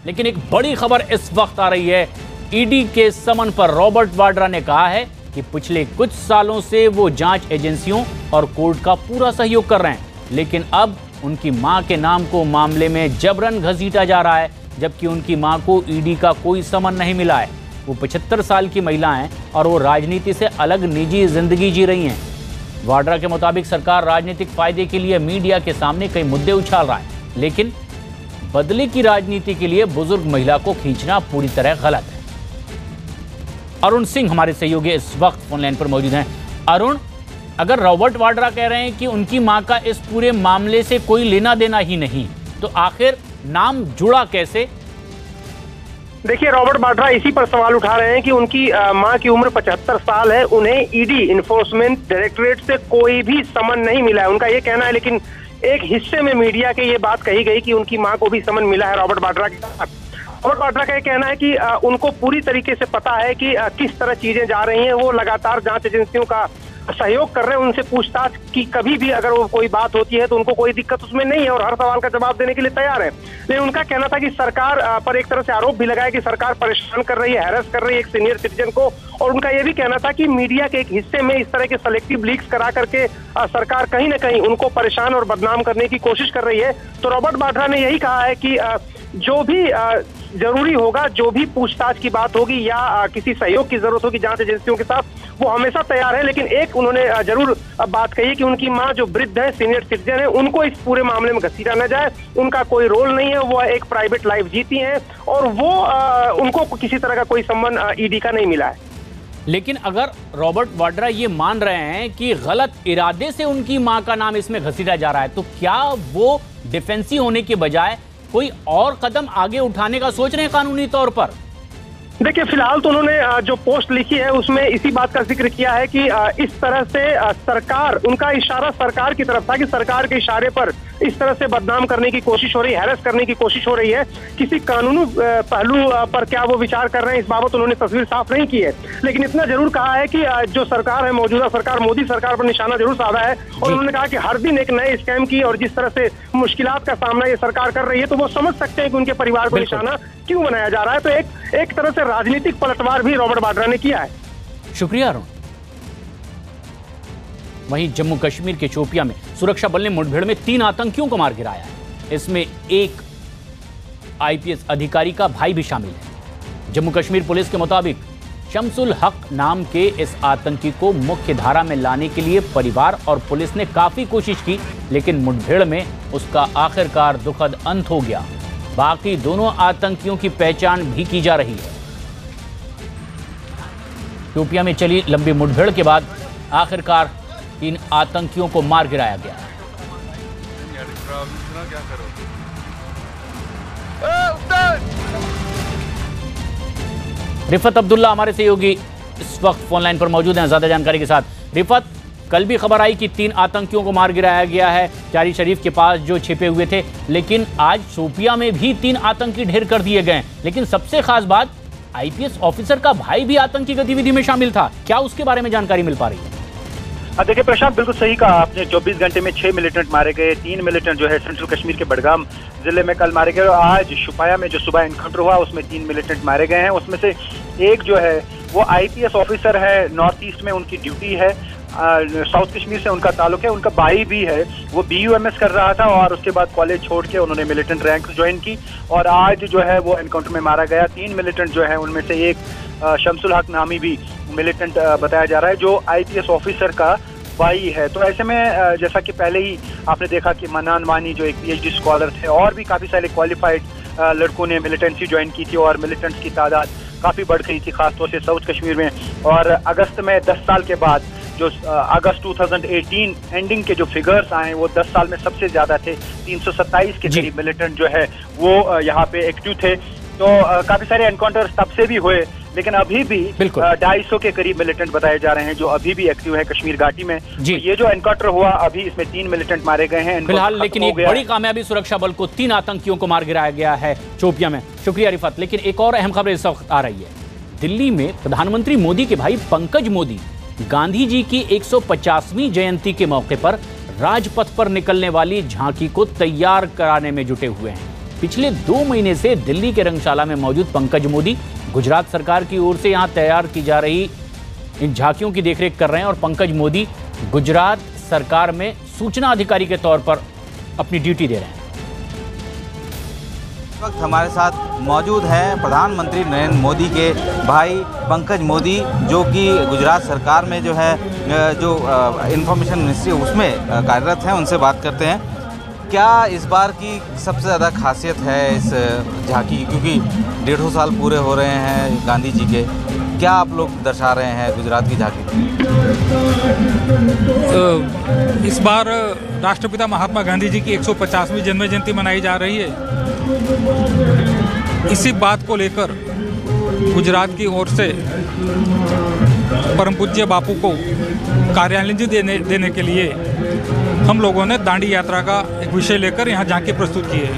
लेकिन एक बड़ी खबर इस वक्त आ रही है। ईडी के समन पर रॉबर्ट वाड्रा ने कहा है कि पिछले कुछ सालों से वो जांच एजेंसियों और कोर्ट का पूरा सहयोग कर रहे हैं, लेकिन अब उनकी मां के नाम को मामले में जबरन घसीटा जा रहा है, जबकि उनकी मां को ईडी का कोई समन नहीं मिला है। वो 75 साल की महिला हैं और वो राजनीति से अलग निजी जिंदगी जी रही हैं। वाड्रा के मुताबिक सरकार राजनीतिक फायदे के लिए मीडिया के सामने कई मुद्दे उछाल रहा है, लेकिन बदले की राजनीति के लिए बुजुर्ग महिला को खींचना पूरी तरह गलत है। अरुण सिंह हमारे सहयोगी इस वक्त फोनलाइन पर मौजूद हैं। अरुण, अगर रॉबर्ट वाड्रा कह रहे हैं कि उनकी मां का इस पूरे मामले से कोई लेना देना ही नहीं, तो आखिर नाम जुड़ा कैसे? देखिए, रॉबर्ट वाड्रा इसी पर सवाल उठा रहे हैं कि उनकी मां की उम्र 75 साल है, उन्हें ईडी इन्फोर्समेंट डायरेक्टोरेट से कोई भी समन नहीं मिला है, उनका ये कहना है। लेकिन एक हिस्से में मीडिया के ये बात कही गई कि उनकी मां को भी समन मिला है रॉबर्ट वाड्रा के साथ। रॉबर्ट वाड्रा का ये कहना है कि उनको पूरी तरीके से पता है कि किस तरह चीजें जा रही हैं। वो लगातार जांच एजेंसियों का सहयोग कर रहे हैं, उनसे पूछताछ की कभी भी अगर वो कोई बात होती है तो उनको कोई दिक्कत उसमें नहीं है और हर सवाल का जवाब देने के लिए तैयार है। लेकिन उनका कहना था कि सरकार पर एक तरह से आरोप भी लगाया कि सरकार परेशान कर रही है, हैरेस कर रही है एक सीनियर सिटीजन को। और उनका ये भी कहना था कि मीडिया के एक हिस्से में इस तरह के सेलेक्टिव लीक्स करा करके सरकार कहीं ना कहीं उनको परेशान और बदनाम करने की कोशिश कर रही है। तो रॉबर्ट वाड्रा ने यही कहा है कि जो भी जरूरी होगा, जो भी पूछताछ की बात होगी या किसी सहयोग की जरूरत होगी जांच एजेंसियों के साथ, वो हमेशा तैयार है। लेकिन एक उन्होंने जरूर बात कही कि उनकी मां जो वृद्ध है, सीनियर सिटीजन है, उनको इस पूरे मामले में घसीटा न जाए। उनका कोई रोल नहीं है, वो एक प्राइवेट लाइफ जीती हैं और वो उनको किसी तरह का कोई संबंध ईडी का नहीं मिला है। लेकिन अगर रॉबर्ट वाड्रा ये मान रहे हैं कि गलत इरादे से उनकी मां का नाम इसमें घसीटा जा रहा है, तो क्या वो डिफेंसिव होने के बजाय कोई और कदम आगे उठाने का सोच रहे हैं कानूनी तौर पर? देखिए, फिलहाल तो उन्होंने जो पोस्ट लिखी है उसमें इसी बात का जिक्र किया है कि इस तरह से सरकार, उनका इशारा सरकार की तरफ था कि सरकार के इशारे पर इस तरह से बदनाम करने की कोशिश हो रही है, हैरेस करने की कोशिश हो रही है। किसी कानूनी पहलू पर क्या वो विचार कर रहे हैं, इस बाबत उन्होंने तस्वीर साफ नहीं की है। लेकिन इतना जरूर कहा है कि जो सरकार है, मौजूदा सरकार, मोदी सरकार पर निशाना जरूर साधा है। और उन्होंने कहा कि हर दिन एक नए स्कैम की और जिस तरह से मुश्किलात का सामना ये सरकार कर रही है, तो वो समझ सकते हैं कि उनके परिवार को निशाना क्यों बनाया जा रहा है। तो एक तरह से राजनीतिक पलटवार भी रॉबर्ट वाड्रा ने किया है। शुक्रिया अरुण। वहीं जम्मू कश्मीर के शोपियां में सुरक्षा बल ने मुठभेड़ में 3 आतंकियों को मार गिराया है। इसमें एक आईपीएस अधिकारी का भाई भी शामिल है। जम्मू कश्मीर पुलिस के मुताबिक शमसुल हक नाम के इस आतंकी को मुख्य धारा में लाने के लिए परिवार और पुलिस ने काफी कोशिश की, लेकिन मुठभेड़ में उसका आखिरकार दुखद अंत हो गया। बाकी दोनों आतंकियों की पहचान भी की जा रही है। शोपियां में चली लंबी मुठभेड़ के बाद आखिरकार 3 आतंकियों को मार गिराया गया। रिफत अब्दुल्ला हमारे सहयोगी इस वक्त फोनलाइन पर मौजूद हैं ज्यादा जानकारी के साथ। रिफत, कल भी खबर आई कि 3 आतंकियों को मार गिराया गया है चारी शरीफ के पास जो छिपे हुए थे, लेकिन आज शोपियां में भी 3 आतंकी ढेर कर दिए गए। लेकिन सबसे खास बात, आईपीएस ऑफिसर का भाई भी आतंकी गतिविधि में शामिल था। क्या उसके बारे में जानकारी मिल पा रही है? देखिए प्रशांत, बिल्कुल सही कहा आपने। 24 घंटे में 6 मिलिटेंट मारे गए। 3 मिलिटेंट जो है सेंट्रल कश्मीर के बडगाम जिले में कल मारे गए और आज शुपाया में जो सुबह एनकाउंटर हुआ उसमें 3 मिलिटेंट मारे गए हैं। उसमें से एक जो है वो आईपीएस ऑफिसर है, नॉर्थ ईस्ट में उनकी ड्यूटी है, साउथ कश्मीर से उनका ताल्लुक है। उनका भाई भी है, वो BUMS कर रहा था और उसके बाद कॉलेज छोड़ के उन्होंने मिलिटेंट रैंक ज्वाइन की और आज जो है वो एनकाउंटर में मारा गया। 3 मिलिटेंट जो है उनमें से एक शमसुल हक नामी भी मिलिटेंट बताया जा रहा है जो आईपीएस ऑफिसर का भाई है। तो ऐसे में जैसा कि पहले ही आपने देखा कि मनान वानी जो एक PhD स्कॉलर थे और भी काफ़ी सारे क्वालिफाइड लड़कों ने मिलिटेंसी ज्वाइन की थी और मिलिटेंट्स की तादाद काफ़ी बढ़ गई थी, खासतौर से साउथ कश्मीर में। और अगस्त में 10 साल के बाद जो अगस्त 2018 एंडिंग के जो फिगर्स आए वो 10 साल में सबसे ज़्यादा थे। 327 के करीब मिलिटेंट जो है वो यहाँ पे एक्टिव थे। तो काफ़ी सारे एनकाउंटर्स तब से भी हुए, लेकिन अभी भी 250 के करीब मिलिटेंट बताए जा रहे हैं जो अभी भी एक्टिव है कश्मीर घाटी में। तो ये जो एनकाउंटर हुआ अभी इसमें 3 मिलिटेंट मारे गए हैं फिलहाल। लेकिन एक बड़ी कामयाबी, सुरक्षा बल को 3 आतंकियों को मार गिराया गया है शोपियां में। शुक्रिया रिफत। लेकिन एक और अहम खबर इस वक्त आ रही है। दिल्ली में प्रधानमंत्री मोदी के भाई पंकज मोदी गांधी जी की 150वीं जयंती के मौके पर राजपथ पर निकलने वाली झांकी को तैयार कराने में जुटे हुए हैं। पिछले 2 महीने से दिल्ली के रंगशाला में मौजूद पंकज मोदी गुजरात सरकार की ओर से यहां तैयार की जा रही इन झांकियों की देखरेख कर रहे हैं और पंकज मोदी गुजरात सरकार में सूचना अधिकारी के तौर पर अपनी ड्यूटी दे रहे हैं। इस वक्त हमारे साथ मौजूद हैं प्रधानमंत्री नरेंद्र मोदी के भाई पंकज मोदी, जो कि गुजरात सरकार में जो है जो इंफॉर्मेशन मिनिस्ट्री उसमें कार्यरत हैं। उनसे बात करते हैं क्या इस बार की सबसे ज़्यादा खासियत है इस झांकी की, क्योंकि 150 साल पूरे हो रहे हैं गांधी जी के। क्या आप लोग दर्शा रहे हैं गुजरात की झांकी? इस बार राष्ट्रपिता महात्मा गांधी जी की 150वीं जन्म जयंती मनाई जा रही है। इसी बात को लेकर गुजरात की ओर से परम पूज्य बापू को कार्यालय देने के लिए हम लोगों ने दांडी यात्रा का एक विषय लेकर यहाँ झांकी प्रस्तुत की है।